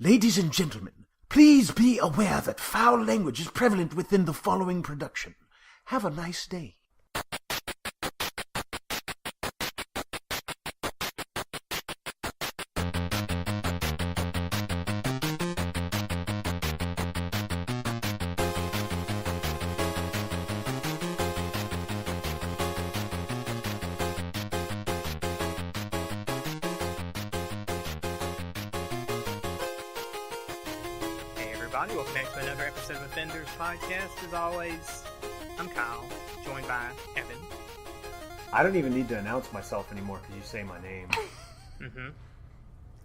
Ladies and gentlemen, please be aware that foul language is prevalent within the following production. Have a nice day. Welcome back to another episode of Offenders Podcast. As always, I'm Kyle, joined by Evan. I don't even need to announce myself anymore because you say my name. Mm-hmm.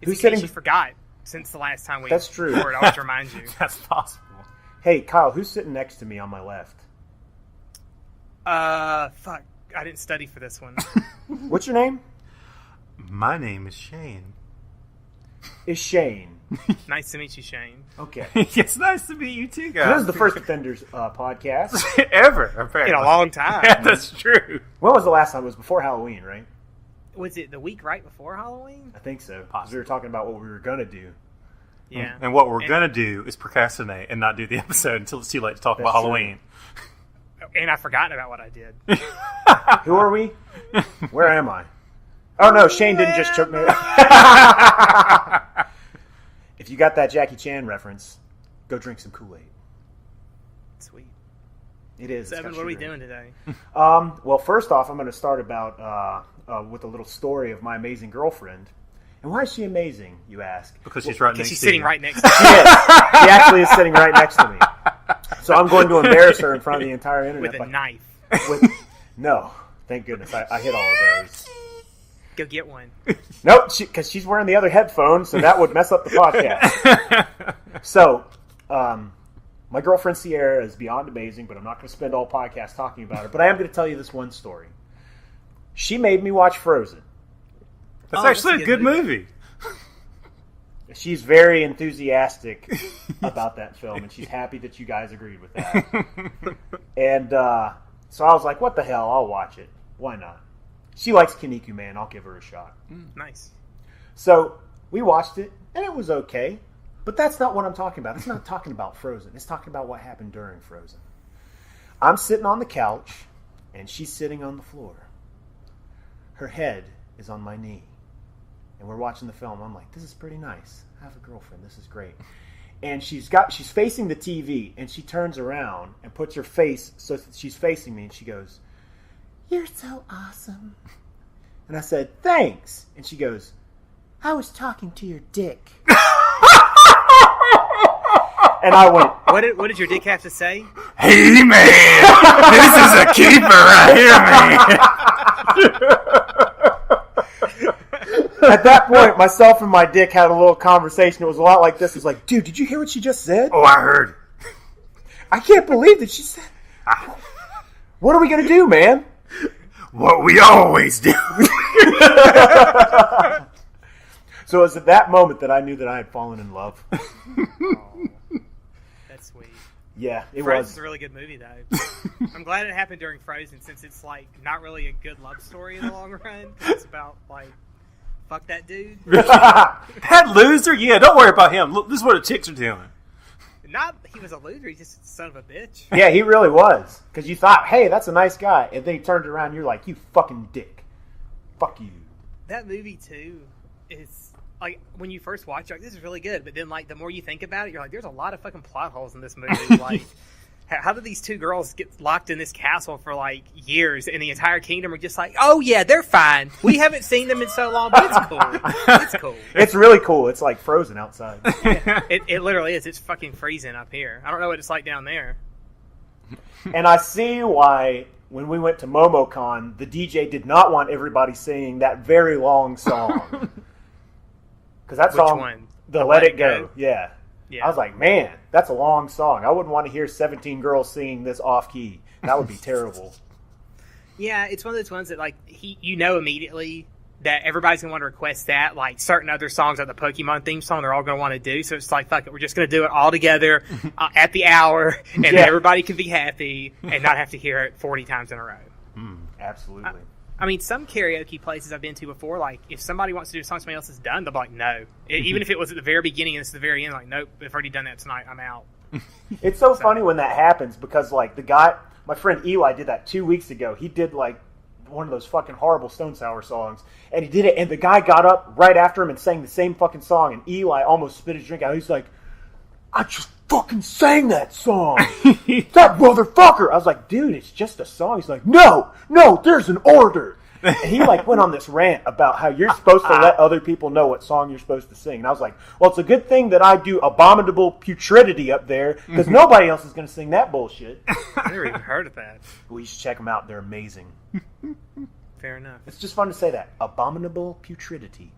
Who's sitting? You forgot since the last time we. That's true. I'll always remind you. That's possible. Hey, Kyle, who's sitting next to me on my left? Fuck. I didn't study for this one. What's your name? My name is Shane. Is Shane. Nice to meet you, Shane. Okay. It's nice to meet you too, guys. This is the first Offenders podcast. Ever, apparently. In a long time. Yeah, that's true. When was the last time? It was before Halloween, right? Was it the week right before Halloween? I think so. Because we were talking about what we were going to do. Yeah. And what we're going to do is procrastinate and not do the episode until it's too late to talk about Halloween. And I've forgotten about what I did. Who are we? Where am I? Oh, no, Shane didn't just choke me. If you got that Jackie Chan reference, go drink some Kool-Aid. Sweet. It is. So, Evan, what are we doing today? Well, first off, I'm going to start with a little story of my amazing girlfriend. And why is she amazing, you ask? Because she's right next to you. Because she's sitting right next to me. She is. She actually is sitting right next to me. So I'm going to embarrass her in front of the entire internet. With a knife. No. Thank goodness. I hit all of those. Go get one. Nope, because she's wearing the other headphones, so that would mess up the podcast. So, my girlfriend Sierra is beyond amazing, but I'm not going to spend all podcast talking about her. But I am going to tell you this one story. She made me watch Frozen. That's actually a good movie. She's very enthusiastic about that film, and she's happy that you guys agreed with that. And so I was like, what the hell, I'll watch it. Why not? She likes Kinniku Man. I'll give her a shot. Nice. So we watched it, and it was okay. But that's not what I'm talking about. It's not talking about Frozen. It's talking about what happened during Frozen. I'm sitting on the couch, and she's sitting on the floor. Her head is on my knee. And we're watching the film. I'm like, this is pretty nice. I have a girlfriend. This is great. And she's facing the TV, and she turns around and puts her face so that she's facing me, and she goes, "You're so awesome." And I said, "Thanks." And she goes, "I was talking to your dick." And I went, What did your dick have to say? Hey, man! This is a keeper right here, man! At that point, myself and my dick had a little conversation. It was a lot like this. It was like, dude, did you hear what she just said? Oh, I heard. I can't believe that she said... What are we going to do, man? What we always do. So it was at that moment that I knew that I had fallen in love. Oh, that's sweet. Yeah, it Frozen's was. a really good movie, though. I'm glad it happened during Frozen, since it's, like, not really a good love story in the long run. It's about, like, fuck that dude. That loser? Yeah, don't worry about him. Look, this is what the chicks are doing. Not he was a loser, he's just a son of a bitch. Yeah, he really was. Because you thought, hey, that's a nice guy. And then he turned around and you're like, you fucking dick. Fuck you. That movie, too, is, like, when you first watch it, you're like, this is really good. But then, like, the more you think about it, you're like, there's a lot of fucking plot holes in this movie. Like, how did these two girls get locked in this castle for, like, years, and the entire kingdom are just like, oh, yeah, they're fine. We haven't seen them in so long, but it's cool. It's cool. It's really cool. It's like Frozen outside. Yeah, it literally is. It's fucking freezing up here. I don't know what it's like down there. And I see why, when we went to MomoCon, the DJ did not want everybody singing that very long song. Because that song, Which one? the Let It Go. Yeah. Yeah. I was like, man, that's a long song. I wouldn't want to hear 17 girls singing this off key. That would be terrible. Yeah, it's one of those ones that, like, you know immediately that everybody's going to want to request that. Like, certain other songs, like the Pokemon theme song, they're all going to want to do. So it's like, fuck it, we're just going to do it all together at the hour, and everybody can be happy and not have to hear it 40 times in a row. Absolutely. I mean, some karaoke places I've been to before, like, if somebody wants to do a song somebody else has done, they'll be like, no. Even if it was at the very beginning and it's the very end, like, nope, I've already done that tonight, I'm out. It's so funny when that happens because, like, the guy, my friend Eli did that 2 weeks ago. He did, like, one of those fucking horrible Stone Sour songs, and he did it, and the guy got up right after him and sang the same fucking song, and Eli almost spit his drink out. He's like, I just fucking sang that song. That motherfucker. I was like, dude, it's just a song. He's like, no, there's an order. And he like went on this rant about how you're supposed to let other people know what song you're supposed to sing. And I was like, well, it's a good thing that I do Abominable Putridity up there because nobody else is going to sing that bullshit. I've never even heard of that. We should check them out. They're amazing. Fair enough. It's just fun to say that. Abominable Putridity.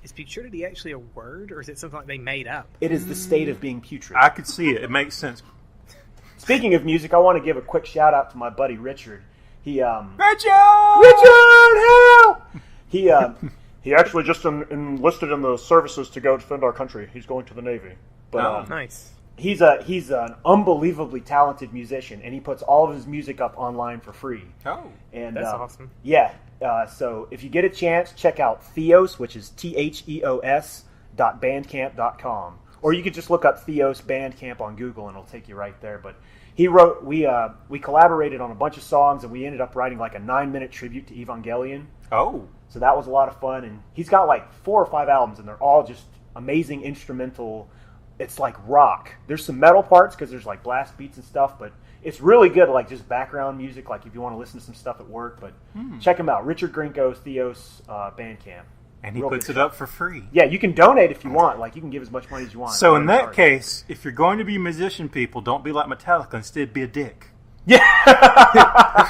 Is putridity actually a word, or is it something like they made up? It is the state of being putrid. I could see it. It makes sense. Speaking of music, I want to give a quick shout out to my buddy Richard. Richard, help! He actually just enlisted in the services to go defend our country. He's going to the Navy. But nice. He's an unbelievably talented musician, and he puts all of his music up online for free. Oh, and that's awesome. Yeah. So if you get a chance, check out Theos, which is THEOS.bandcamp.com. Or you could just look up Theos Bandcamp on Google, and it'll take you right there. But we collaborated on a bunch of songs, and we ended up writing like a 9-minute tribute to Evangelion. Oh. So that was a lot of fun. And he's got like 4 or 5 albums, and they're all just amazing instrumental. It's like rock. There's some metal parts because there's like blast beats and stuff, but it's really good, like just background music, like if you want to listen to some stuff at work. But check him out, Richard Grinko's Theos Bandcamp. And he puts it up for free. Yeah, you can donate if you want. Like you can give as much money as you want. So in that case, if you're going to be a musician, people, don't be like Metallica. Instead, be a dick. Yeah.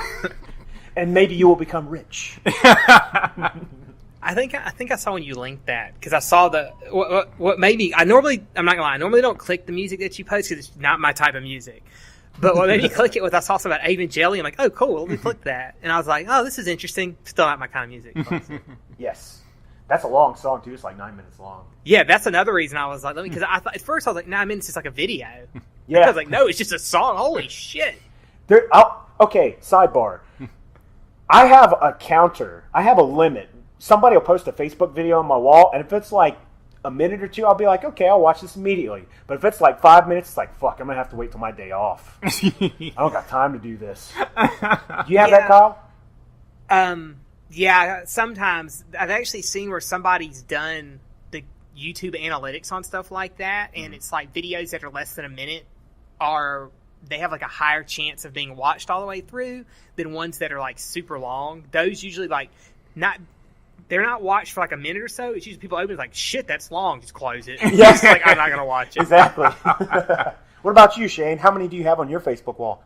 And maybe you will become rich. I think I saw when you linked that because I saw what made me. I'm not gonna lie. I normally don't click the music that you post because it's not my type of music. But what made me click it was I saw something about Evangelion. I'm like, oh, cool. Let me click that, and I was like, oh, this is interesting. Still not my kind of music. Yes, that's a long song too. It's like 9 minutes long. Yeah, that's another reason I was like, because I thought at first I was like, 9 minutes is like a video. Yeah, I was like, no, it's just a song. Holy shit. Okay, sidebar. I have a counter. I have a limit. Somebody will post a Facebook video on my wall, and if it's like a minute or two, I'll be like, okay, I'll watch this immediately. But if it's like 5 minutes, it's like, fuck, I'm going to have to wait till my day off. I don't got time to do this. Do you have that, Kyle? Yeah, sometimes. I've actually seen where somebody's done the YouTube analytics on stuff like that, and it's like videos that are less than a minute they have like a higher chance of being watched all the way through than ones that are like super long. Those usually like they're not watched for like a minute or so. It's usually people open it like, shit, that's long. Just close it. Yes. Like, I'm not going to watch it. Exactly. What about you, Shane? How many do you have on your Facebook wall?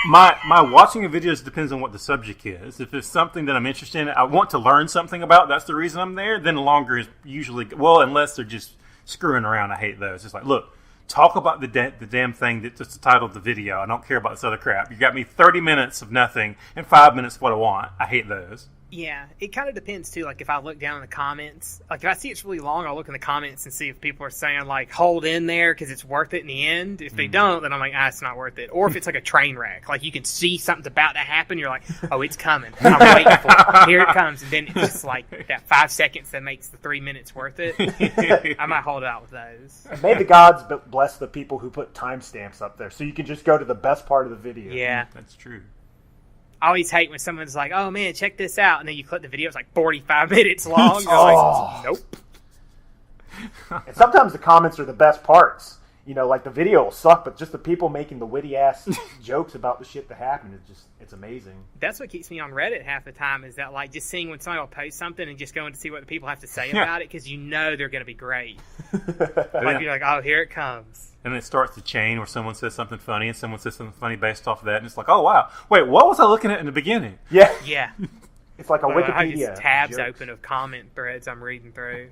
My watching of videos depends on what the subject is. If it's something that I'm interested in, I want to learn something about, that's the reason I'm there, then longer is usually, well, unless they're just screwing around. I hate those. It's like, look, talk about the damn thing that's the title of the video. I don't care about this other crap. You got me 30 minutes of nothing and 5 minutes of what I want. I hate those. Yeah, it kind of depends, too. Like, if I look down in the comments, like, if I see it's really long, I'll look in the comments and see if people are saying, like, hold in there because it's worth it in the end. If they don't, then I'm like, it's not worth it. Or if it's like a train wreck. Like, you can see something's about to happen. You're like, oh, it's coming. I'm waiting for it. Here it comes. And then it's just like that 5 seconds that makes the 3 minutes worth it. I might hold out with those. May the gods bless the people who put timestamps up there so you can just go to the best part of the video. Yeah. That's true. I always hate when someone's like, oh, man, check this out. And then you click the video, it's like 45 minutes long. You're like, nope. And sometimes the comments are the best parts. You know, like the video will suck, but just the people making the witty-ass jokes about the shit that happened, it's amazing. That's what keeps me on Reddit half the time is that, like, just seeing when somebody will post something and just going to see what the people have to say about it because you know they're going to be great. Like, you're like, oh, here it comes. And it starts to chain where someone says something funny and someone says something funny based off of that. And it's like, oh, wow. Wait, what was I looking at in the beginning? Yeah. Yeah. It's like a Wikipedia. I have just tabs jokes. open of comment threads I'm reading through.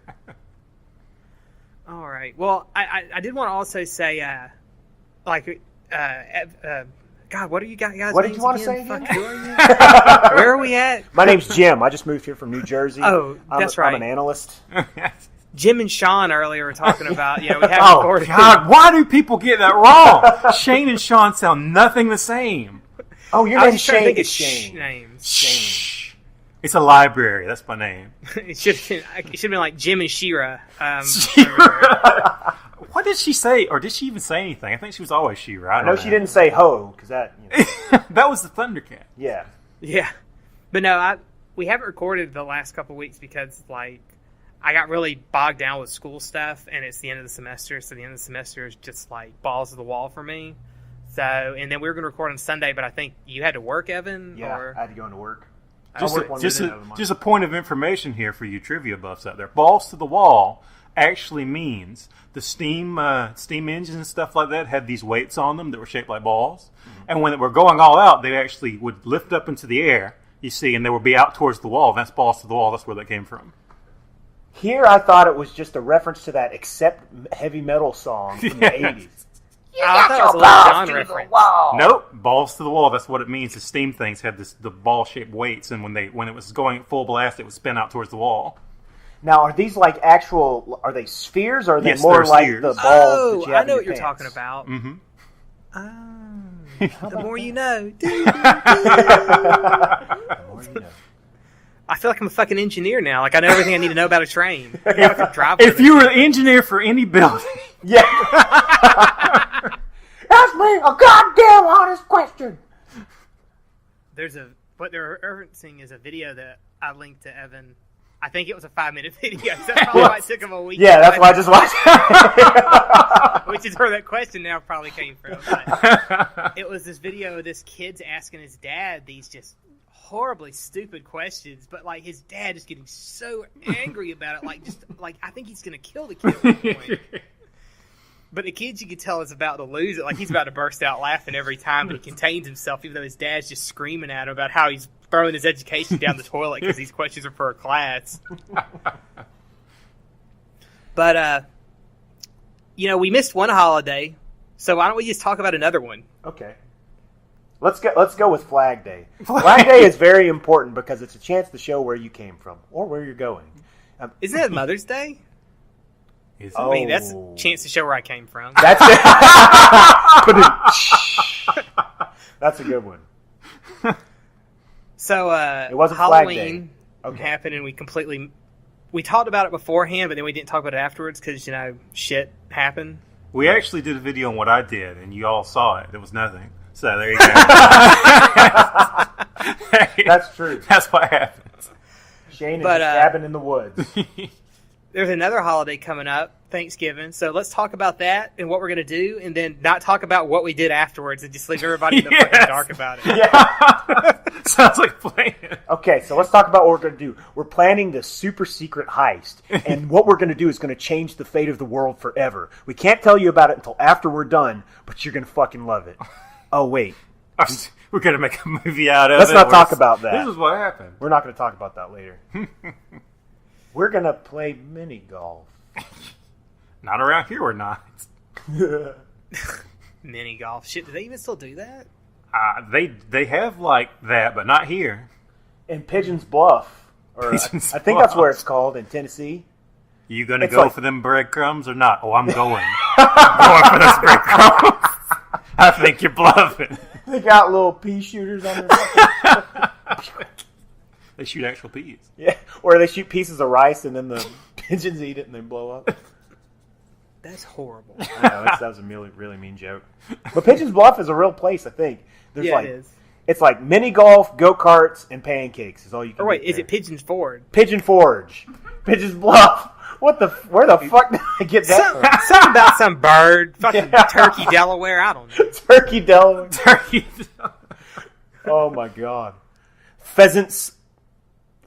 All right. Well, I did want to also say, God, what are you guys? What did you want to say Fuck, again? who are you? Where are we at? My name's Jim. I just moved here from New Jersey. Oh, that's right. I'm an analyst. Jim and Sean earlier were talking about, we have Oh, God, why do people get that wrong? Shane and Sean sound nothing the same. Oh, your I was name's just trying to Shane. think of It's Shane. names. Shh. It's a library. That's my name. It should have been like Jim and Shira. What did she say? Or did she even say anything? I think she was always She-Ra. I know she didn't say ho, because that, That was the Thundercat. yeah. Yeah, but no, we haven't recorded the last couple of weeks because like I got really bogged down with school stuff, and it's the end of the semester, so the end of the semester is just like balls to the wall for me. So, and then we were going to record on Sunday, but I think you had to work, Evan. Yeah, or... I had to go into work. Just a point of information here for you trivia buffs out there. Balls to the wall actually means the steam engines and stuff like that had these weights on them that were shaped like balls. Mm-hmm. And when they were going all out, they actually would lift up into the air, you see, and they would be out towards the wall. That's balls to the wall. That's where that came from. Here, I thought it was just a reference to that Accept Heavy Metal song from the 80s. I thought it was a Little John reference. Nope, balls to the wall. That's what it means. The steam things had the ball-shaped weights, and when it was going at full blast, it would spin out towards the wall. Now, are these like actual? Are they spheres, or are they Yes, more they're like spheres. the balls? That you have I know in what your you're pants? talking about. Mm-hmm. The more you know. The more you know. I feel like I'm a fucking engineer now. Like I know everything I need to know about a train. If you were the engineer for any building, Yeah. Ask me a goddamn honest question. What they're referencing is a video that I linked to Evan. I think it was a 5-minute video. So that's probably why it took him a week. Yeah, that's why I just watched it. Which is where that question now probably came from. But it was this video of this kid's asking his dad these just horribly stupid questions, but like his dad just getting so angry about it, like I think he's gonna kill the kid at one point. But the kid, you could tell, is about to lose it. Like he's about to burst out laughing every time, but he contains himself, even though his dad's just screaming at him about how he's throwing his education down the toilet because these questions are for a class. But we missed one holiday, so why don't we just talk about another one? Okay. Let's go with Flag Day. Flag Day is very important because it's a chance to show where you came from or where you're going. Isn't that Mother's Day? is I mean, that's a chance to show where I came from. That's it. That's a good one. So, it wasn't Flag Day. Halloween happened, and we talked about it beforehand, but then we didn't talk about it afterwards because, shit happened. We actually did a video on what I did, and you all saw it. There was nothing. So there you go. That's true. That's what happens. Shane is cabin in the woods. There's another holiday coming up, Thanksgiving. So let's talk about that and what we're going to do, and then not talk about what we did afterwards and just leave everybody in the fucking dark about it. Yeah. Sounds like a plan. Okay, so let's talk about what we're going to do. We're planning the super secret heist, and what we're going to do is going to change the fate of the world forever. We can't tell you about it until after we're done, but you're going to fucking love it. Oh, wait. We're going to make a movie out of it. Let's not talk about that. This is what happened. We're not going to talk about that later. We're going to play mini golf. Not around here, we're not. Mini golf. Shit, do they even still do that? They have like that, but not here. In Pigeon's Bluff. Or I think that's where it's called, in Tennessee. You going to go for them breadcrumbs or not? Oh, I'm going. I'm going for those breadcrumbs. I think you're bluffing. They got little pea shooters on their They shoot actual peas. Yeah, or they shoot pieces of rice and then the pigeons eat it and they blow up. That's horrible. I know, that was a really, really mean joke. But Pigeon's Bluff is a real place, I think. There's it is. It's like mini golf, go-karts, and pancakes is all you can Or wait, get is there. it Pigeons Forward? Pigeon Forge. Pigeon's Bluff. Where the fuck did I get that from? Something about some bird. Fucking Turkey, Delaware. I don't know. Turkey, Delaware. Turkey. Oh, my God. Pheasants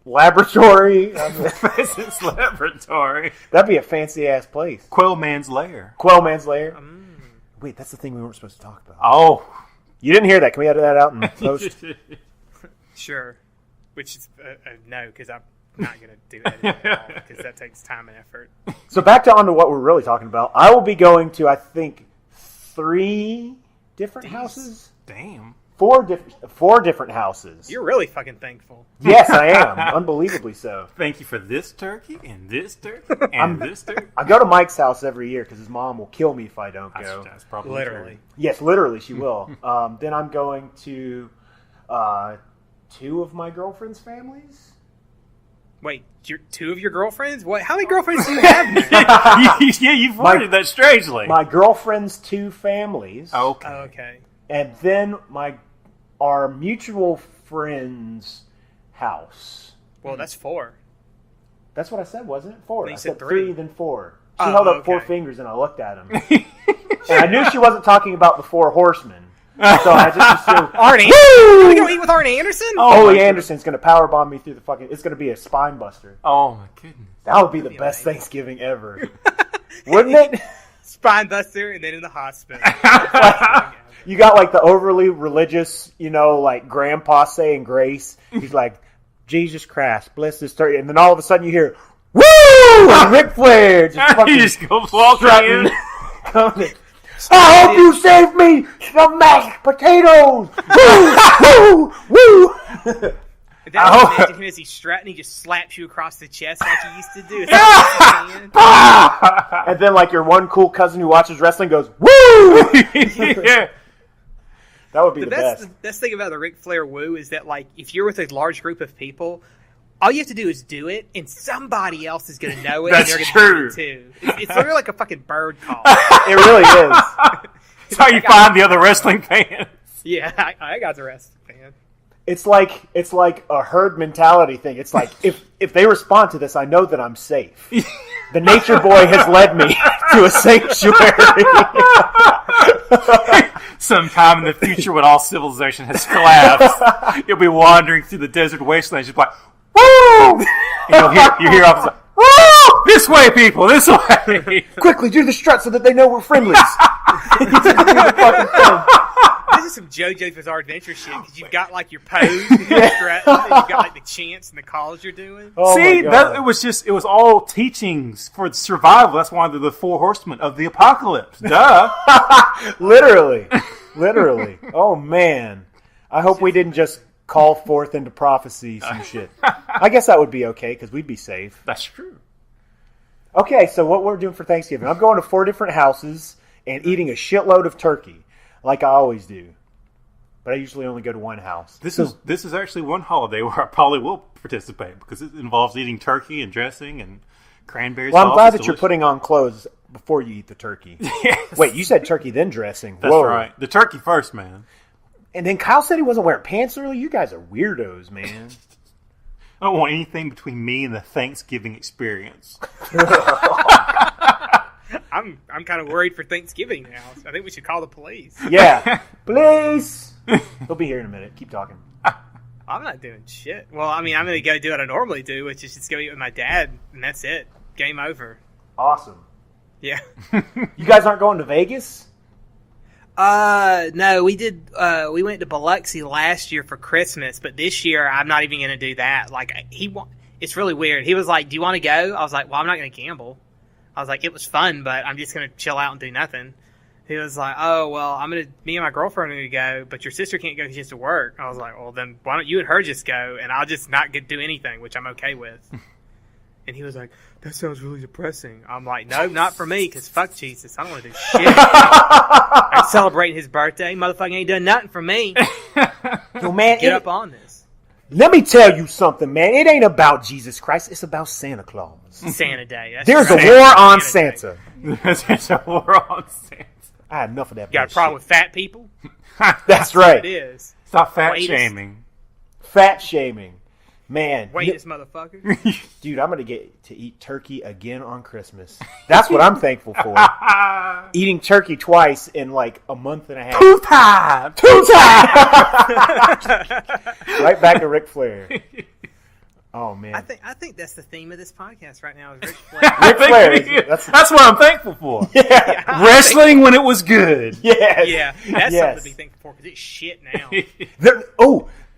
Laboratory. Pheasants Laboratory. That'd be a fancy-ass place. Quailman's Lair. Quailman's Lair. Wait, that's the thing we weren't supposed to talk about. Oh. You didn't hear that. Can we edit that out and post? Sure. Which is no, because I'm not going to do editing at all, because that takes time and effort. So back on to what we're really talking about. I will be going to, I think, 3 different houses? Damn. 4 different houses. You're really fucking thankful. Yes, I am. Unbelievably so. Thank you for this turkey and this turkey and this turkey. I go to Mike's house every year because his mom will kill me if I don't go. That's probably Literally. Yes, literally, she will. Then I'm going to Two of my girlfriend's families. Wait, two of your girlfriends? What? How many girlfriends do you have now? Yeah, you've worded that strangely. My girlfriend's two families. Okay. Oh, okay. And then our mutual friend's house. Well, that's 4. That's what I said, wasn't it? 4. No, you I said said 3. 3, then 4. She Oh, held up 4 okay. fingers, and I looked at him. And I knew she wasn't talking about the 4 horsemen. So I just assumed, Arnie? Woo! Are we going to eat with Arnie Anderson? Ole Anderson's going to powerbomb me through the fucking... It's going to be a spine buster. Oh, my goodness. That would be the be best amazing. Thanksgiving ever. Wouldn't it? Spine buster and then in the hospital. You got like the overly religious, like grandpa saying grace. He's like, Jesus Christ, bless this turkey. And then all of a sudden you hear, woo! And Ric Flair just fucking He just goes walking strutting. in. Coming. I hope you save me some mashed potatoes. Woo! Woo! Woo! That imagine him as he's strutting, he just slaps you across the chest like he used to do. And then like your one cool cousin who watches wrestling goes, woo! Yeah. That would be the best. best. The best thing about the Ric Flair woo is that, like, if you're with a large group of people, all you have to do is do it, and somebody else is going to know it, That's and they're going to do true. it too. It's literally like a fucking bird call. It really is. That's how you find the other wrestling fans. Yeah, I got the rest, man. It's like a herd mentality thing. It's like if they respond to this, I know that I'm safe. The nature boy has led me to a sanctuary. Sometime in the future, when all civilization has collapsed, you'll be wandering through the desert wastelands, just like, woo! And you hear off, like, woo! This way, people, this way! Quickly, do the strut so that they know we're friendlies. This is some JoJo's Bizarre Adventure shit, because you've got, like, your pose, and you're strutting, and you've got, like, the chants and the calls you're doing. Oh See, my God. it was all teachings for survival. That's why they're the 4 horsemen of the apocalypse. Duh. Literally. Oh man. I hope we didn't just call forth into prophecy some shit. I guess that would be okay because we'd be safe. That's true. Okay, so what we're doing for Thanksgiving. I'm going to 4 different houses and eating a shitload of turkey, like I always do. But I usually only go to one house. This is actually one holiday where I probably will participate because it involves eating turkey and dressing and cranberry Well, sauce. I'm glad It's that you're delicious. putting on clothes before you eat the turkey. Yes. Wait, you said turkey then dressing. That's Whoa. right. The turkey first, man. And then Kyle said he wasn't wearing pants earlier. You guys are weirdos, man. I don't want anything between me and the Thanksgiving experience. I'm kind of worried for Thanksgiving now. So I think we should call the police. Yeah. Please. He'll be here in a minute. Keep talking. I'm not doing shit. Well, I mean, I'm going to go do what I normally do, which is just go eat with my dad, and that's it. Game over. Awesome. Yeah. You guys aren't going to Vegas? No, we did. We went to Biloxi last year for Christmas, but this year I'm not even going to do that. Like it's really weird. He was like, "Do you want to go?" I was like, "Well, I'm not going to gamble." I was like, "It was fun, but I'm just going to chill out and do nothing." He was like, "Oh, well, me and my girlfriend are going to go, but your sister can't go because she has to work." I was like, "Well, then why don't you and her just go, and I'll just not do anything, which I'm okay with." And he was like, "That sounds really depressing." I'm like, "No, not for me, because fuck Jesus. I don't want to do shit." I'm celebrating his birthday. Motherfucker ain't done nothing for me. Yo, man, Get up on this. let me tell you something, man. It ain't about Jesus Christ. It's about Santa Claus. Santa Day. That's There's a right. war on Santa Day. Santa. There's a war on Santa. I had enough of that. You got a problem with fat people? That's It right. is. Stop fat Wait, shaming. Fat shaming. Man, Wait, this motherfucker. dude, I'm going to get to eat turkey again on Christmas. That's what I'm thankful for. Eating turkey twice in like a month and a half. 2 times. 2 times! Right back to Ric Flair. Oh, man. I think that's the theme of this podcast right now is Ric Flair. Ric Flair. That's That's what I'm thankful for. yeah. Wrestling when it was good. Yes. Yeah, that's Yes. something to be thankful for because it's shit now.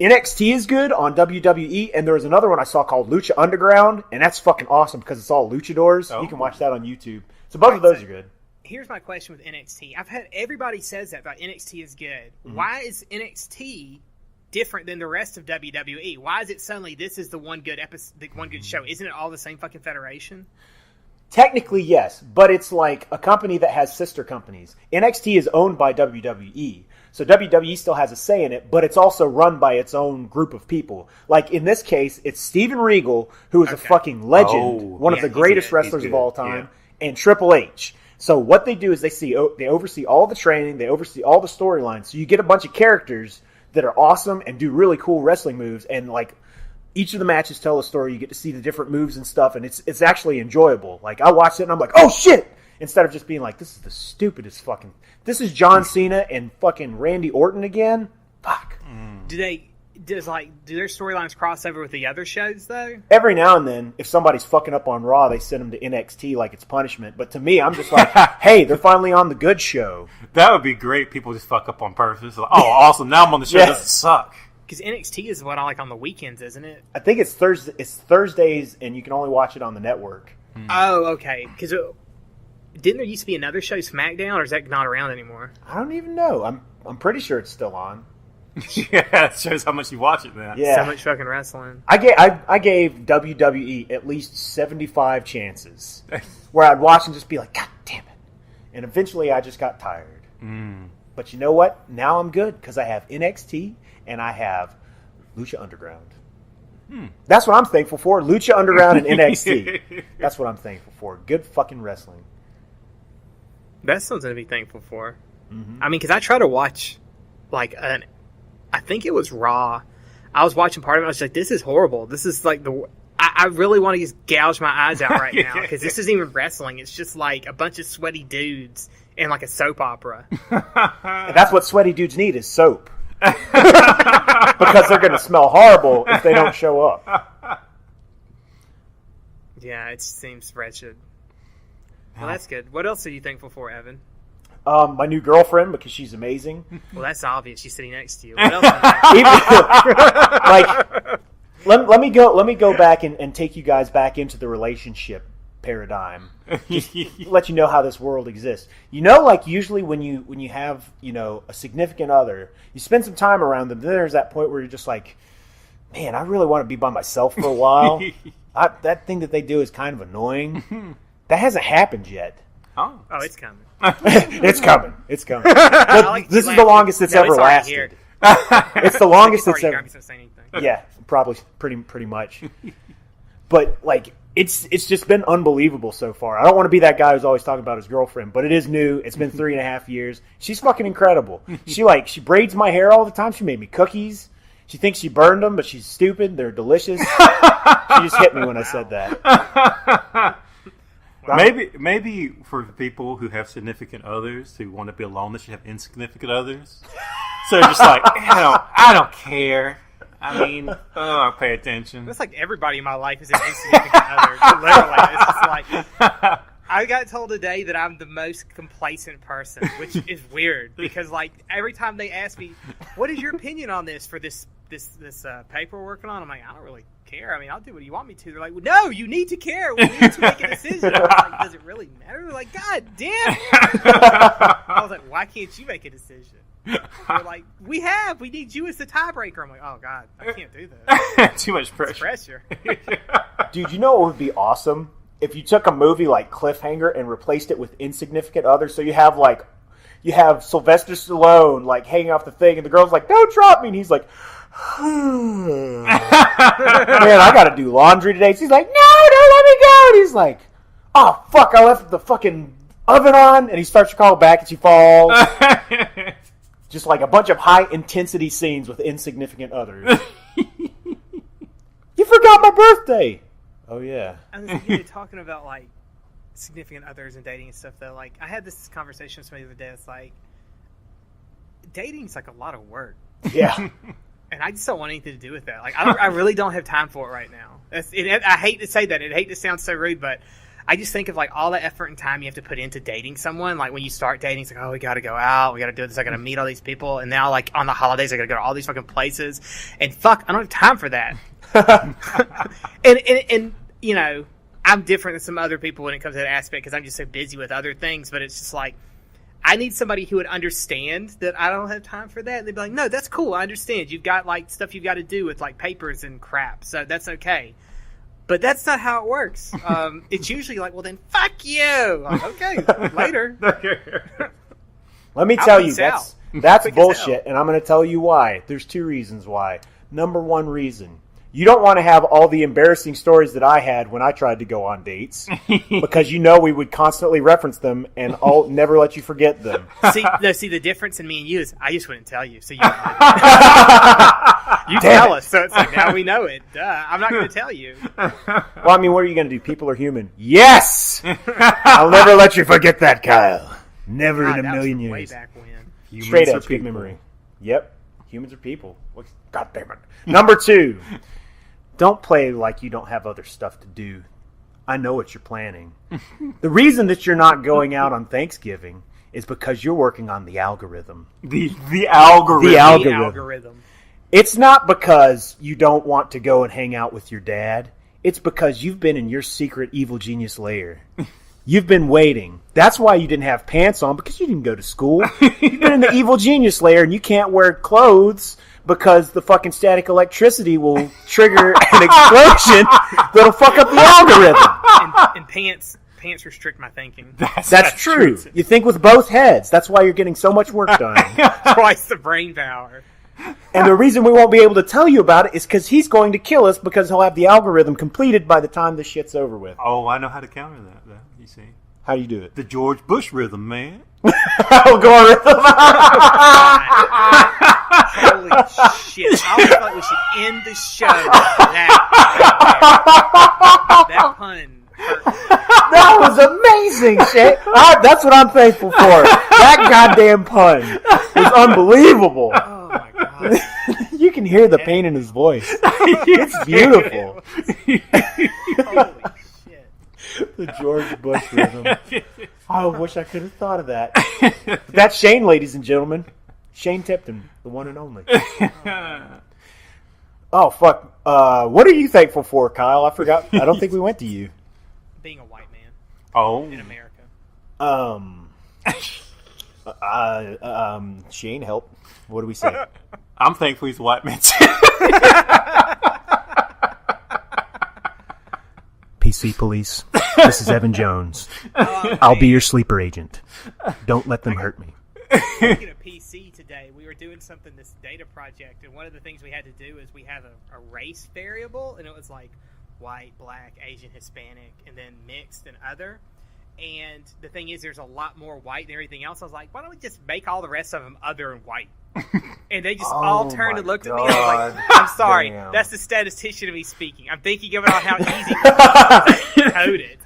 NXT is good on WWE, and there was another one I saw called Lucha Underground, and that's fucking awesome because it's all luchadors. Oh. You can watch that on YouTube. So both of those are good. Here's my question with NXT. I've had everybody says that about NXT is good. Mm-hmm. Why is NXT different than the rest of WWE? Why is it suddenly this is the one good episode, the one good show? Isn't it all the same fucking federation? Technically, yes, but it's like a company that has sister companies. NXT is owned by WWE. So WWE still has a say in it, but it's also run by its own group of people. Like in this case, it's Steven Regal, who is a fucking legend, one of the greatest wrestlers of all time, and Triple H. So what they do is they oversee all the training, they oversee all the storylines. So you get a bunch of characters that are awesome and do really cool wrestling moves, and like each of the matches tell a story. You get to see the different moves and stuff, and it's actually enjoyable. Like I watched it and I'm like, oh shit! Instead of just being like, this is the stupidest fucking... This is John Cena and fucking Randy Orton again? Fuck. Do their storylines cross over with the other shows, though? Every now and then, if somebody's fucking up on Raw, they send them to NXT like it's punishment. But to me, I'm just like, hey, they're finally on the good show. That would be great. People just fuck up on purpose. Like, oh, awesome. Now I'm on the show. It doesn't suck. Because NXT is what I like on the weekends, isn't it? I think it's Thursdays, and you can only watch it on the network. Oh, okay. Because... Didn't there used to be another show, SmackDown, or is that not around anymore? I don't even know. I'm pretty sure it's still on. Yeah, it shows how much you watch it now. Yeah. So much fucking wrestling. I gave WWE at least 75 chances where I'd watch and just be like, God damn it. And eventually I just got tired. But you know what? Now I'm good because I have NXT and I have Lucha Underground. That's what I'm thankful for. Lucha Underground and NXT. That's what I'm thankful for. Good fucking wrestling. That's something to be thankful for. I mean, because I try to watch, like, I think it was Raw. I was watching part of it. I was like, this is horrible. This is like I really want to just gouge my eyes out right now because this isn't even wrestling. It's just like a bunch of sweaty dudes in like a soap opera. And that's what sweaty dudes need is soap. Because they're going to smell horrible if they don't show up. Yeah, it seems wretched. Well, that's good. What else are you thankful for, Evan? My new girlfriend, because she's amazing. Well, that's obvious. She's sitting next to you. What else? Let me go back and take you guys back into the relationship paradigm. Just let you know how this world exists. You know, like usually when you have, you know, a significant other, you spend some time around them. Then there's that point where you're just like, man, I really want to be by myself for a while. That thing that they do is kind of annoying. That hasn't happened yet. Oh, it's coming. It's coming. It's coming. This is the longest it's ever lasted. It's the longest it's ever. Yeah, probably pretty much. But like, it's just been unbelievable so far. I don't want to be that guy who's always talking about his girlfriend, but it is new. It's been 3.5 years. She's fucking incredible. She braids my hair all the time. She made me cookies. She thinks she burned them, but she's stupid. They're delicious. She just hit me when I said that. Maybe for people who have significant others who want to be alone, they should have insignificant others. So just like, I don't care. I mean, I don't pay attention. That's like everybody in my life is an insignificant other. Literally, it's just like I got told today that I'm the most complacent person, which is weird because like every time they ask me, "What is your opinion on this for this paper we're working on?" I'm like, I don't really care. I mean, I'll do what you want me to. They're like, well, no, you need to care. We need to make a decision. I was like, does it really matter? They're like, God damn. I was like, why can't you make a decision? They're like, we need you as the tiebreaker. I'm like, oh God, I can't do that. Too much pressure. Dude, you know what would be awesome? If you took a movie like Cliffhanger and replaced it with insignificant others. So you have Sylvester Stallone like hanging off the thing, and the girl's like, "Don't drop me," and he's like, "Man, I got to do laundry today." She's like, "No, don't let me go." And he's like, "Oh fuck, I left the fucking oven on," and he starts to call back, and she falls. Just like a bunch of high intensity scenes with insignificant others. You forgot my birthday. Oh yeah. I was thinking, talking about like significant others and dating and stuff though. Like I had this conversation with somebody the other day. It's like dating's like a lot of work. Yeah. And I just don't want anything to do with that. Like I really don't have time for it right now. I hate to say that. I hate to sound so rude, but I just think of like all the effort and time you have to put into dating someone. Like when you start dating, it's like, oh, we got to go out, we got to do this, I got to meet all these people, and now like on the holidays, I got to go to all these fucking places, and fuck, I don't have time for that. and you know, I'm different than some other people when it comes to that aspect because I'm just so busy with other things. But it's just like I need somebody who would understand that I don't have time for that. And they'd be like, no, that's cool, I understand. You've got like stuff you've got to do with like papers and crap, so that's okay. But that's not how it works. It's usually like, well, then fuck you. Like, okay, later. Let me tell you, That's Quick as hell. bullshit, and I'm going to tell you why. There's 2 reasons why. Number 1 reason. You don't want to have all the embarrassing stories that I had when I tried to go on dates, because we would constantly reference them, and I'll never let you forget them. See, the difference in me and you is I just wouldn't tell you, so you don't know. You tell us, so it's like, now we know it. Duh, I'm not going to tell you. Well, I mean, what are you going to do? People are human. Yes! I'll never let you forget that, Kyle. Never in a that was million from years. way back when. Humans Straight are up, good people. memory. Yep. Humans are people. God damn it. Number 2. Don't play like you don't have other stuff to do. I know what you're planning. The reason that you're not going out on Thanksgiving is because you're working on the algorithm. The algorithm. The The algorithm. algorithm. It's not because you don't want to go and hang out with your dad. It's because you've been in your secret evil genius lair. You've been waiting. That's why you didn't have pants on, because you didn't go to school. You've been in the evil genius lair, and you can't wear clothes because the fucking static electricity will trigger an explosion that'll fuck up the algorithm. And pants restrict my thinking. That's true. You think with both heads. That's why you're getting so much work done. Twice the brain power. And the reason we won't be able to tell you about it is because he's going to kill us, because he'll have the algorithm completed by the time this shit's over with. Oh, I know how to counter that, though. You see. How do you do it? The George Bush rhythm, man. Algorithm. Holy shit. I always thought we should end the show with that. That pun hurt me. That was amazing, shit. That's what I'm thankful for. That goddamn pun was unbelievable. Oh my god. You can hear the pain in his voice. It's beautiful. Holy shit. The George Bush rhythm. I wish I could have thought of that. That's Shane, ladies and gentlemen. Shane Tipton, the one and only. Oh, fuck. What are you thankful for, Kyle? I forgot. I don't think we went to you. Being a white man Oh. in America. Shane, help. What do we say? I'm thankful he's a white man. PC police. This is Evan Jones. I'll be your sleeper agent. Don't let them hurt me. Speaking of PC today, we were doing something, this data project, and one of the things we had to do is we have a race variable, and it was like white, black, Asian, Hispanic, and then mixed and other. And the thing is, there's a lot more white than everything else. I was like, why don't we just make all the rest of them other and white? And they just all turned and looked at me. And I was like, I'm sorry, Damn. that's the statistician of me speaking. I'm thinking about how easy it is to code it,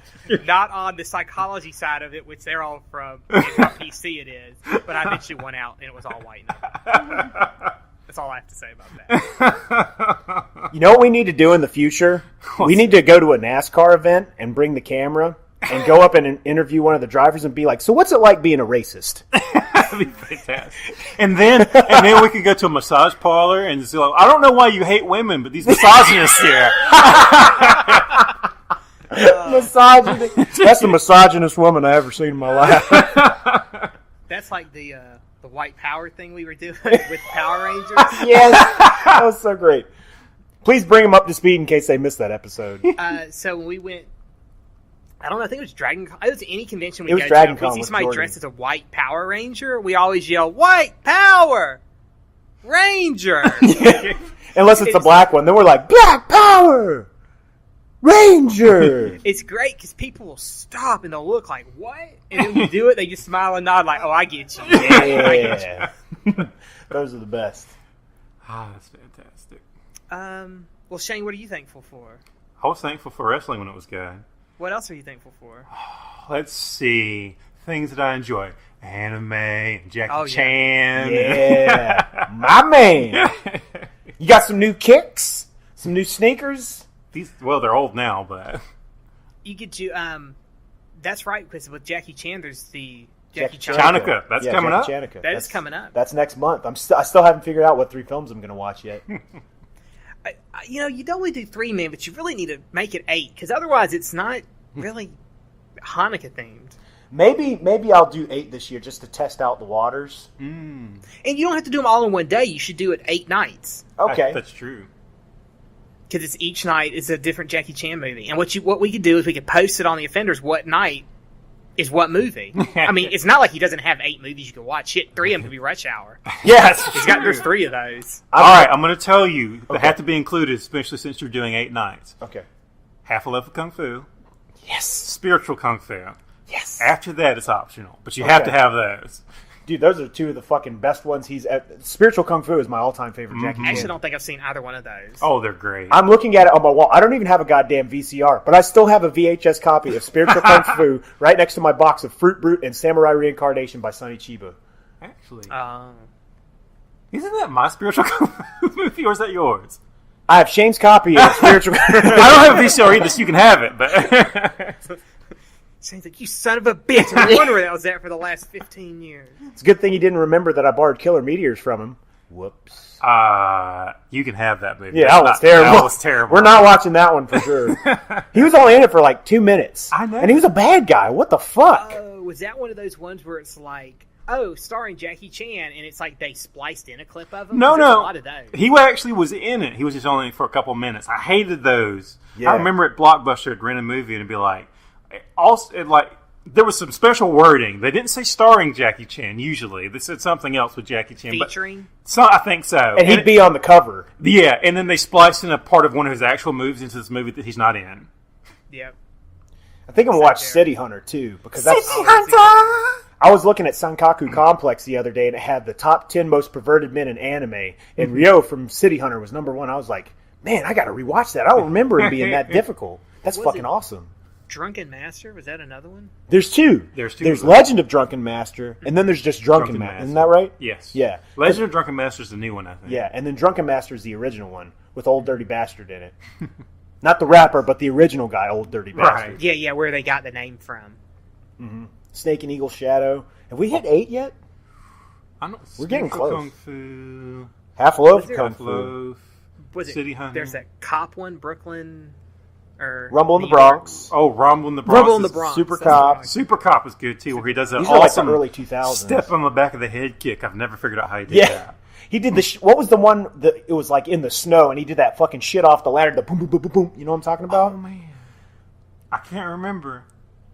not on the psychology side of it, which they're all from, and what PC it is. But I eventually went out, and it was all white. That's all I have to say about that. You know what we need to do in the future? We need to go to a NASCAR event and bring the camera and go up and interview one of the drivers and be like, so what's it like being a racist? That'd be fantastic. And then we could go to a massage parlor and just like, I don't know why you hate women, but these misogynists here. Misogynist. That's the misogynist woman I ever seen in my life. That's like the white power thing we were doing with Power Rangers. Yes, that was so great. Please bring them up to speed in case they missed that episode. So when we went, I don't know, I think it was Dragon Con. It was any convention we It was go Dragon to. Con If we see with somebody Jordan. dressed as a white Power Ranger, we always yell, White Power Ranger! Unless it's a black one, then we're like, Black Power Ranger. It's great because people will stop and they'll look like, what? And then when you do it, they just smile and nod like, oh, I get you. I get Yeah, those are the best. Ah, that's fantastic. you. Well, Shane, what are you thankful for? I was thankful for wrestling when it was good. What else are you thankful for? Let's see. Things that I enjoy. Anime, and Jackie Oh, yeah. Chan. Yeah, my man. You got some new kicks, some new sneakers. Well, they're old now, but... You get you, that's right, because with Jackie Chan, there's the Jackie Chan. Chanukah. That's coming up. Chanukah. That is coming up. That's next month. I still haven't figured out what 3 films I'm going to watch yet. You don't only do 3, man, but you really need to make it 8, because otherwise it's not really Hanukkah themed. Maybe I'll do 8 this year just to test out the waters. And you don't have to do them all in one day. You should do it 8 nights, Okay. That's true. because it's each night is a different Jackie Chan movie. And what we could do is we could post it on the Offenders what night is what movie? I mean, it's not like he doesn't have 8 movies you can watch. Shit, 3 of them could be Rush Hour. Yes, There's 3 of those. All right, I'm going to tell you. They have to be included, especially since you're doing 8 nights. Okay. Half a Love of Kung Fu. Yes. Spiritual Kung Fu. Yes. After that, it's optional, but you have to have those. Dude, those are 2 of the fucking best ones he's at. Spiritual Kung Fu is my all-time favorite Jackie I actually Chan. don't think I've seen either one of those. Oh, they're great. I'm looking at it on my wall. I don't even have a goddamn VCR, but I still have a VHS copy of Spiritual Kung Fu right next to my box of Fruit Brute and Samurai Reincarnation by Sonny Chiba. Actually, Oh. isn't that my Spiritual Kung Fu movie, or is that yours? I have Shane's copy of Spiritual Kung Fu. I don't have a VCR either, so you can have it, but... Shane's like, you son of a bitch. I wonder where that was at for the last 15 years. It's a good thing he didn't remember that I borrowed Killer Meteors from him. Whoops. You can have that movie. Yeah, that was terrible. That was terrible. We're not watching that one for sure. He was only in it for like 2 minutes. I know. And he was a bad guy. What the fuck? Oh, was that one of those ones where it's like, starring Jackie Chan, and it's like they spliced in a clip of him? No. There's a lot of those. He actually was in it. He was just only in it for a couple of minutes. I hated those. Yeah. I remember at Blockbuster, I'd rent a movie and it'd be like, there was some special wording. They didn't say starring Jackie Chan, usually. They said something else with Jackie Chan. Featuring? I think so. And he'd be on the cover. Yeah, and then they spliced in a part of one of his actual movies into this movie that he's not in. Yep. I think I'm going to watch there. City Hunter too. Because that's. Hunter! I was looking at Sankaku Complex the other day, and it had the top 10 most perverted men in anime. And Ryo from City Hunter was number 1. I was like, man, I got to rewatch that. I don't remember it being that difficult. That's Was fucking it- awesome. Drunken Master? Was that another one? There's 2. There's 2. There's Legend of Drunken Master, and then there's just Drunken Master. Isn't that right? Yes. Yeah. Legend of Drunken Master is the new one, I think. Yeah, and then Drunken Master is the original one with Old Dirty Bastard in it. Not the rapper, but the original guy, Old Dirty Bastard. Right. Yeah, where they got the name from. Snake and Eagle Shadow. Have we hit 8 yet? We're getting close. Kung Fu, Half a loaf Was there Kung Half Fu. Loaf, Was it? City Hunter. There's that cop one, Brooklyn, or Rumble in the New York. Bronx. Oh, Rumble in the Bronx. Rumble in the is- Bronx. Super That's Cop. right. Super Cop is good too, where he does that These are like awesome the early 2000s. step on the back of the head kick. I've never figured out how he did Yeah. that. He did the. What was the one that it was like in the snow, and he did that fucking shit off the ladder, the boom, boom, boom, boom, boom. You know what I'm talking about? Oh man, I can't remember.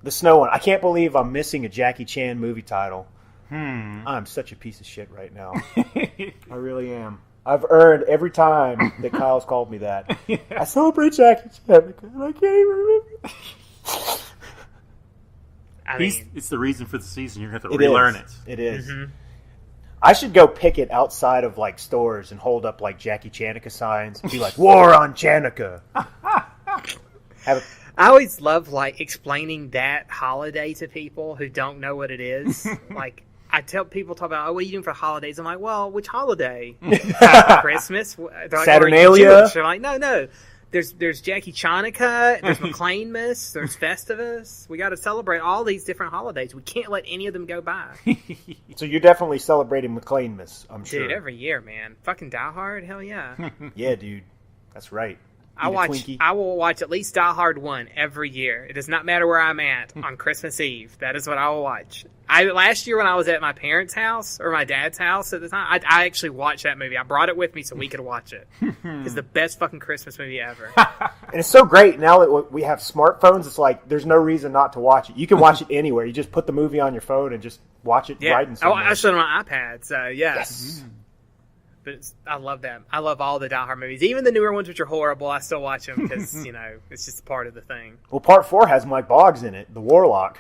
The snow one. I can't believe I'm missing a Jackie Chan movie title. Hmm. I'm such a piece of shit right now. I really am. I've earned every time that Kyle's called me that. I celebrate Jackie Chan, and I can't even remember. I mean, It's the reason for the season. You're going to have It to relearn is. it. It is. Mhm. I should go pick it outside of like stores and hold up like Jackie Chanica signs and be like, "War on Chanica." I always love like explaining that holiday to people who don't know what it is. Like I tell people talk about, what are you doing for holidays? I'm like, well, which holiday? Christmas? They're like, Saturnalia? "Are you Jewish?" I'm like, no. There's Jackie Chanica, there's McLeanmas, there's Festivus. We got to celebrate all these different holidays. We can't let any of them go by. So you're definitely celebrating McLeanmas, I'm sure. Dude, every year, man. Fucking Die Hard, hell yeah. Yeah, dude. That's right. I Eat a Twinkie. I will watch at least Die Hard 1 every year. It does not matter where I'm at on Christmas Eve. That is what I will watch. Last year when I was at my parents' house, or my dad's house at the time, I actually watched that movie. I brought it with me so we could watch it. It's the best fucking Christmas movie ever. And it's so great now that we have smartphones. It's like there's no reason not to watch it. You can watch it anywhere. You just put the movie on your phone and just watch it Yeah. riding Oh, somewhere. I showed it on my iPad, so yeah. Yes. But I love them. I love all the Die Hard movies. Even the newer ones, which are horrible, I still watch them because, it's just part of the thing. Well, part 4 has Mike Boggs in it, the Warlock.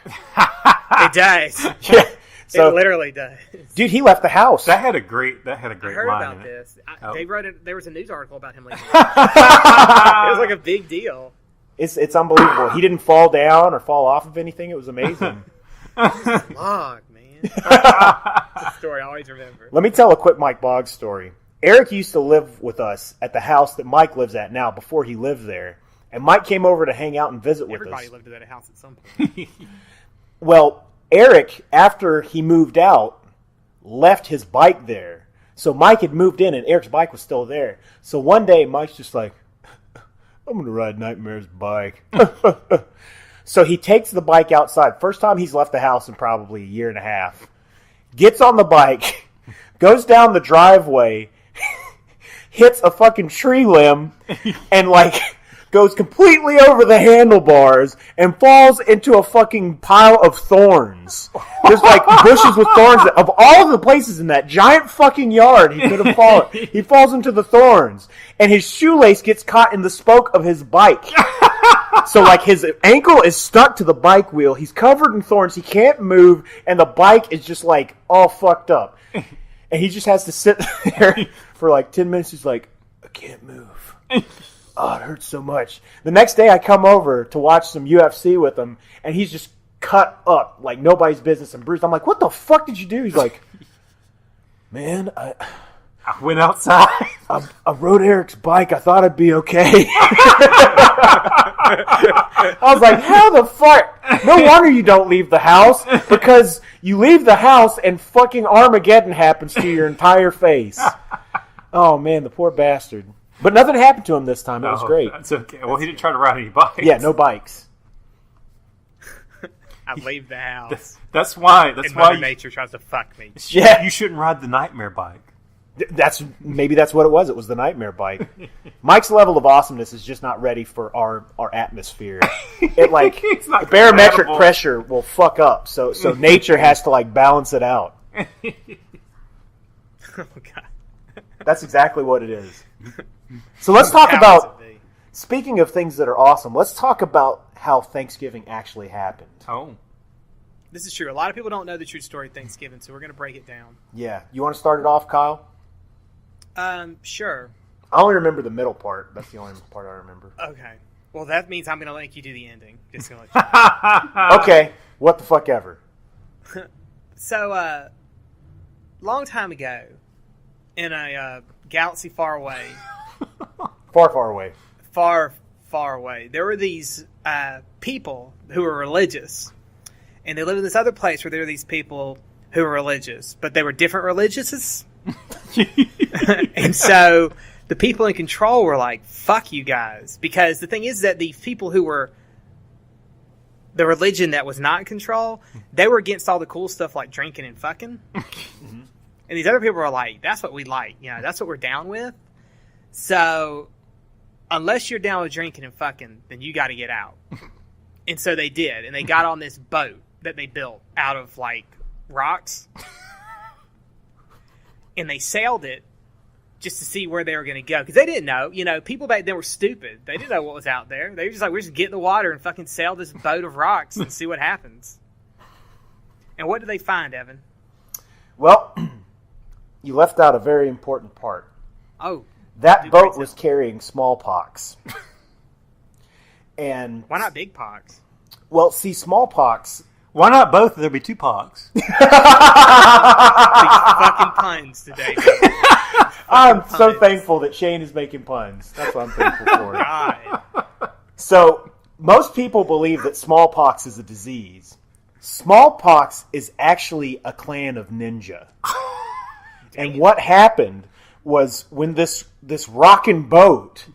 It does. Yeah. So, It literally does. dude, he left the house. That had a great I heard line about in it. this. Oh. They wrote it. There was a news article about him leaving. It was like a big deal. It's unbelievable. He didn't fall down or fall off of anything. It was amazing. Log, man. It's a story I always remember. Let me tell a quick Mike Boggs story. Eric used to live with us at the house that Mike lives at now before he lived there. And Mike came over to hang out and visit with Everybody us. lived at that house at some point. Well, Eric, after he moved out, left his bike there. So Mike had moved in and Eric's bike was still there. So one day Mike's just like, I'm going to ride Nightmare's bike. So he takes the bike outside. First time he's left the house in probably a year and a half. Gets on the bike, goes down the driveway, hits a fucking tree limb, and like goes completely over the handlebars and falls into a fucking pile of thorns. There's like bushes with thorns. Of all the places in that giant fucking yard he could have fallen, he falls into the thorns. And his shoelace gets caught in the spoke of his bike. So, like, his ankle is stuck to the bike wheel. He's covered in thorns. He can't move. And the bike is just, like, all fucked up. And he just has to sit there for, like, 10 minutes. He's like, I can't move. Oh, it hurts so much. The next day, I come over to watch some UFC with him. And he's just cut up like nobody's business and bruised. I'm like, what the fuck did you do? He's like, man, I went outside. I rode Eric's bike. I thought I'd be okay. I was like, how the fuck? No wonder you don't leave the house, because you leave the house and fucking Armageddon happens to your entire face. Oh, man, the poor bastard. But nothing happened to him this time. It was great. That's okay. Well, he didn't try to ride any bikes. Yeah, no bikes. I leave the house. That's why. That's and why Mother Nature tries to fuck me. Yeah. You shouldn't ride the nightmare bike. Maybe that's what it was. It was the nightmare bike. Mike's level of awesomeness is just not ready for our atmosphere. It like the barometric pressure will fuck up. So nature has to like balance it out. Oh God. That's exactly what it is. So let's talk about, speaking of things that are awesome, let's talk about how Thanksgiving actually happened. Oh. This is true. A lot of people don't know the true story of Thanksgiving, so we're going to break it down. Yeah. You want to start it off, Kyle? Sure. I only remember the middle part. That's the only part I remember. Okay. Well, that means I'm going to let you do the ending. Just going to let you know. Okay. What the fuck ever. So, long time ago, in a galaxy far away, Far away. far away, there were these people who were religious. And they lived in this other place where there were these people who were religious, but they were different religiouses. And so the people in control were like, fuck you guys. Because the thing is that the people who were the religion that was not in control, they were against all the cool stuff like drinking and fucking. Mm-hmm. And these other people were like, that's what we like. You know, that's what we're down with. So unless you're down with drinking and fucking, then you got to get out. And so they did. And they got on this boat that they built out of like rocks. And they sailed it just to see where they were going to go. Because they didn't know. You know, people back then were stupid. They didn't know what was out there. They were just like, we're just get in the water and fucking sail this boat of rocks and see what happens. And what did they find, Evan? Well, you left out a very important part. Oh. That boat was carrying smallpox. And why not big pox? Well, see, smallpox... Why not both? There'd be two pox. These fucking puns today. I'm so thankful that Shane is making puns. That's what I'm thankful for. God. So, most people believe that smallpox is a disease. Smallpox is actually a clan of ninja. And what happened was when this rockin' boat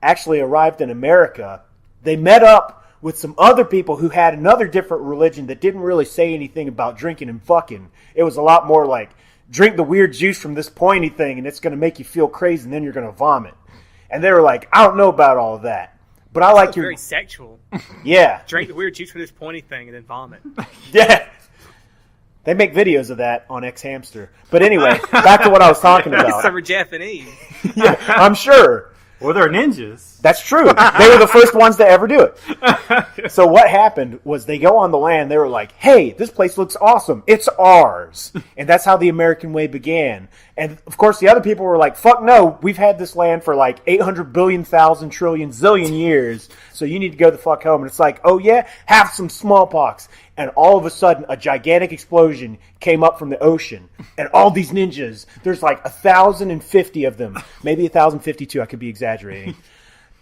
actually arrived in America, they met up with some other people who had another different religion that didn't really say anything about drinking and fucking. It was a lot more like, drink the weird juice from this pointy thing and it's going to make you feel crazy and then you're going to vomit. And they were like, I don't know about all of that. But I like your... very sexual. Yeah. Drink the weird juice from this pointy thing and then vomit. Yeah. They make videos of that on X Hamster. But anyway, back to what I was talking about. Some are Japanese. Yeah, I'm sure. Well, they're ninjas. That's true. They were the first ones to ever do it. So what happened was they go on the land. They were like, hey, this place looks awesome. It's ours. And that's how the American way began. And, of course, the other people were like, fuck no. We've had this land for like 800 billion, thousand, trillion, zillion years. So you need to go the fuck home. And it's like, oh, yeah? Have some smallpox. And all of a sudden, a gigantic explosion came up from the ocean. And all these ninjas, there's like 1,050 of them. Maybe 1,052, I could be exaggerating.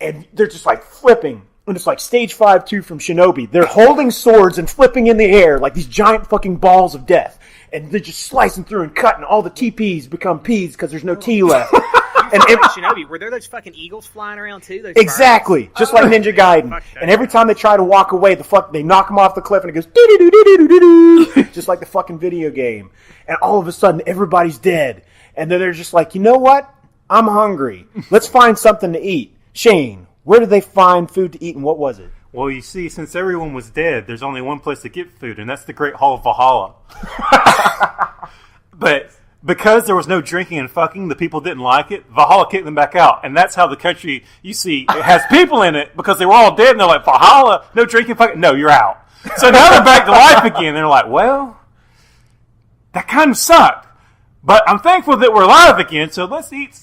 And they're just like flipping. And it's like stage 5-2 from Shinobi. They're holding swords and flipping in the air like these giant fucking balls of death. And they're just slicing through and cutting. All the TPs become Ps because there's no T left. And Shinobi, were there those fucking eagles flying around too? Those exactly, birds? Just like Ninja Gaiden. And every time they try to walk away, they knock them off the cliff, and it goes doo-doo-doo-doo-doo-doo-doo, just like the fucking video game. And all of a sudden, everybody's dead. And then they're just like, you know what? I'm hungry. Let's find something to eat. Shane, Where did they find food to eat, and what was it? Well, you see, since everyone was dead, there's only one place to get food, and that's the Great Hall of Valhalla. But because there was no drinking and fucking, the people didn't like it. Valhalla kicked them back out, and that's how the country, you see, it has people in it because they were all dead, and they're like, Valhalla, no drinking, fucking, no, you're out. So now they're back to life again. They're like, well, that kind of sucked. But I'm thankful that we're alive again, so let's eat.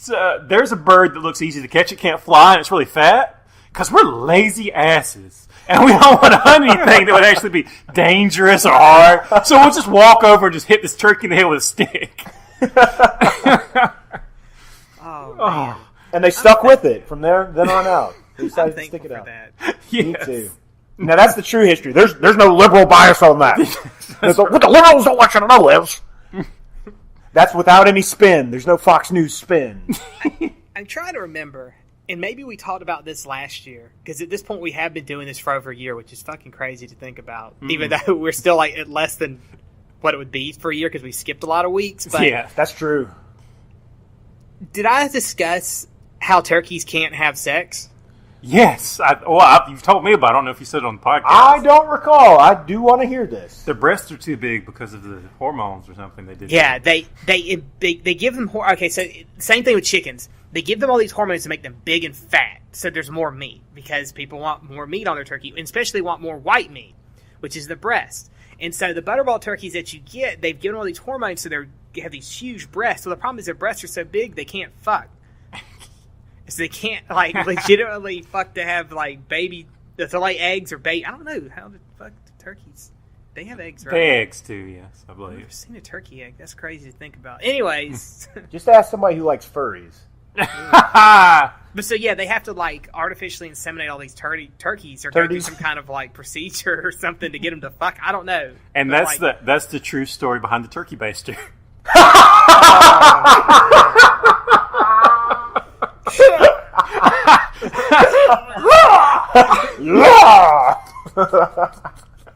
There's a bird that looks easy to catch. It can't fly, and it's really fat. Because we're lazy asses. And we don't want to hunt anything that would actually be dangerous or hard. So we'll just walk over and just hit this turkey in the head with a stick. Oh, man. And they stuck with it from then on out. They I'm decided to thankful stick it for out. that. Yes. Me too. Now that's the true history. There's no liberal bias on that. What the liberals don't want you to know is that's without any spin. There's no Fox News spin. I'm trying to remember, and maybe we talked about this last year, because at this point we have been doing this for over a year, which is fucking crazy to think about, even though we're still like at less than what it would be for a year because we skipped a lot of weeks. But Yeah. That's true. did I discuss how turkeys can't have sex? Yes. You've told me about it. I don't know if you said it on the podcast. I don't recall. I do want to hear this. Their breasts are too big because of the hormones or something they did. Yeah, they give them okay. So same thing with chickens. They give them all these hormones to make them big and fat, so there's more meat because people want more meat on their turkey, and especially want more white meat, which is the breast. And so the butterball turkeys that you get, they've given all these hormones, so they have these huge breasts. So the problem is their breasts are so big they can't fuck. So they can't like legitimately fuck to have like baby to lay eggs or baby. I don't know how the fuck do turkeys. They have eggs, right? They eggs too, yes, I I've believe. never seen a turkey egg. That's crazy to think about. Anyways, Just ask somebody who likes furries. but so yeah, they have to like artificially inseminate all these turkeys or go through Turdies? some kind of like procedure or something to get them to fuck. I don't know. And But, that's like, that's the true story behind the turkey baster.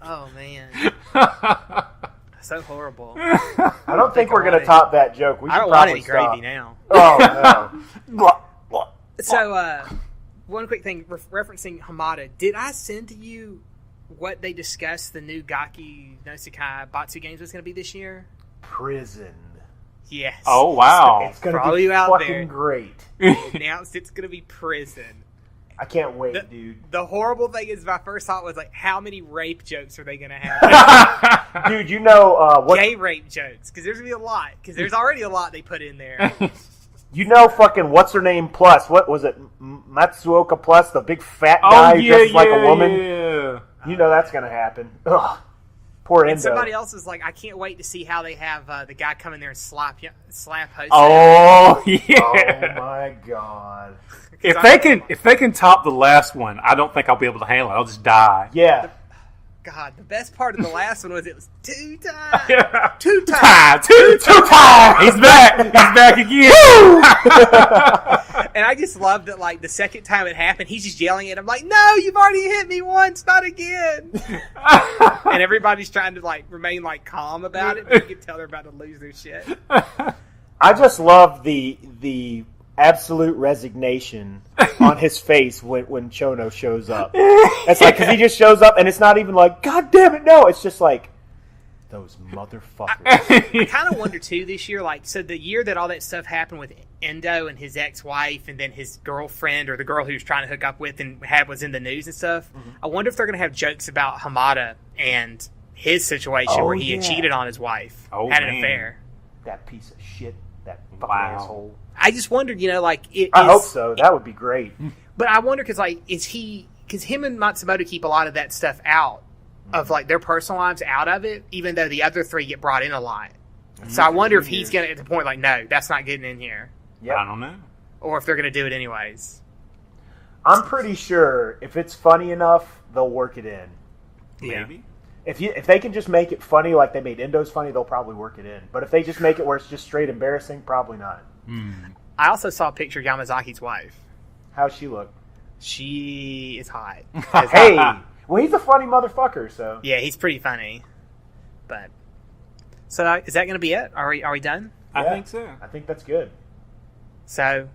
oh man, so horrible. I don't think we're I going to want top that joke. We I should don't want probably any stop. gravy now. Oh, no. So, one quick thing referencing Hamada. Did I send to you what they discussed the new Gaki no Sekai Batsu games was going to be this year? Prison. Yes. Oh, wow. It's going For to all be you out fucking there. great. They announced it's going to be prison. I can't wait, dude. The horrible thing is, my first thought was like, how many rape jokes are they going to have? Dude, you know what? Gay rape jokes, because there's going to be a lot. Because there's already a lot they put in there. You know fucking what's her name plus? What was it? Matsuoka plus, the big fat guy who dresses like a woman. Yeah. You know that's gonna happen. Ugh. Poor And Endo. somebody else is like, I can't wait to see how they have the guy come in there and slap Jose. Oh yeah. Oh my god. If they can top the last one, I don't think I'll be able to handle it. I'll just die. Yeah. God, the best part of the last one was it was 2 times. Yeah. 2 times. Two times. He's back. He's back again. And I just loved that, like, the second time it happened, he's just yelling at him, like, no, you've already hit me once, not again. And everybody's trying to, like, remain, like, calm about it, but you can tell they're about to lose their shit. I just love the absolute resignation on his face when Chono shows up. It's like, because he just shows up and it's not even like, God damn it, no. It's just like, those motherfuckers. I kind of wonder, too, this year, like, so the year that all that stuff happened with Endo and his ex-wife and then his girlfriend or the girl he was trying to hook up with and was in the news and stuff, I wonder if they're going to have jokes about Hamada and his situation Oh, where he had yeah. cheated on his wife, Oh, had an man. affair. That piece of shit. That fucking Wow. asshole. I just wondered, you know, like, I hope so. That would be great. But I wonder because, like, because him and Matsumoto keep a lot of that stuff out of, like, their personal lives out of it, even though the other three get brought in a lot. So I wonder if he's going to, at the point, like, no, that's not getting in here. Yep. I don't know. Or if they're going to do it anyways. I'm pretty sure if it's funny enough, they'll work it in. Maybe. If they can just make it funny like they made Endo's funny, they'll probably work it in. But if they just make it where it's just straight embarrassing, probably not. I also saw a picture of Yamazaki's wife. How's she look? She is hot. Hey! Well, he's a funny motherfucker, so... Yeah, he's pretty funny. But so is that going to be it? Are we done? I Yeah, think so. I think that's good. So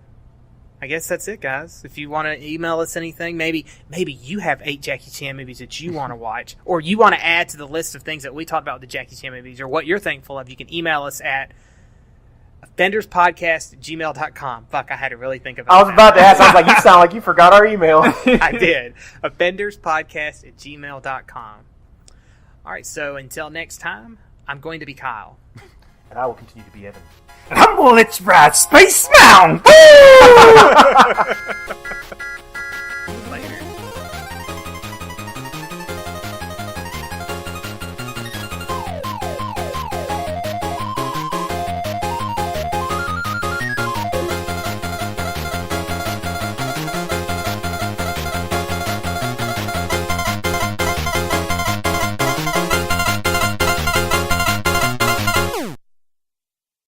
I guess that's it, guys. If you want to email us anything, maybe you have 8 Jackie Chan movies that you want to watch, or you want to add to the list of things that we talked about with the Jackie Chan movies, or what you're thankful of, you can email us at offenderspodcast@gmail.com. Fuck, I had to really think about I was about to ask. I was like, you sound like you forgot our email. I did. offenderspodcast@gmail.com. All right, so until next time, I'm going to be Kyle. And I will continue to be Evan. I'm gonna let you ride Space Mountain. Woo!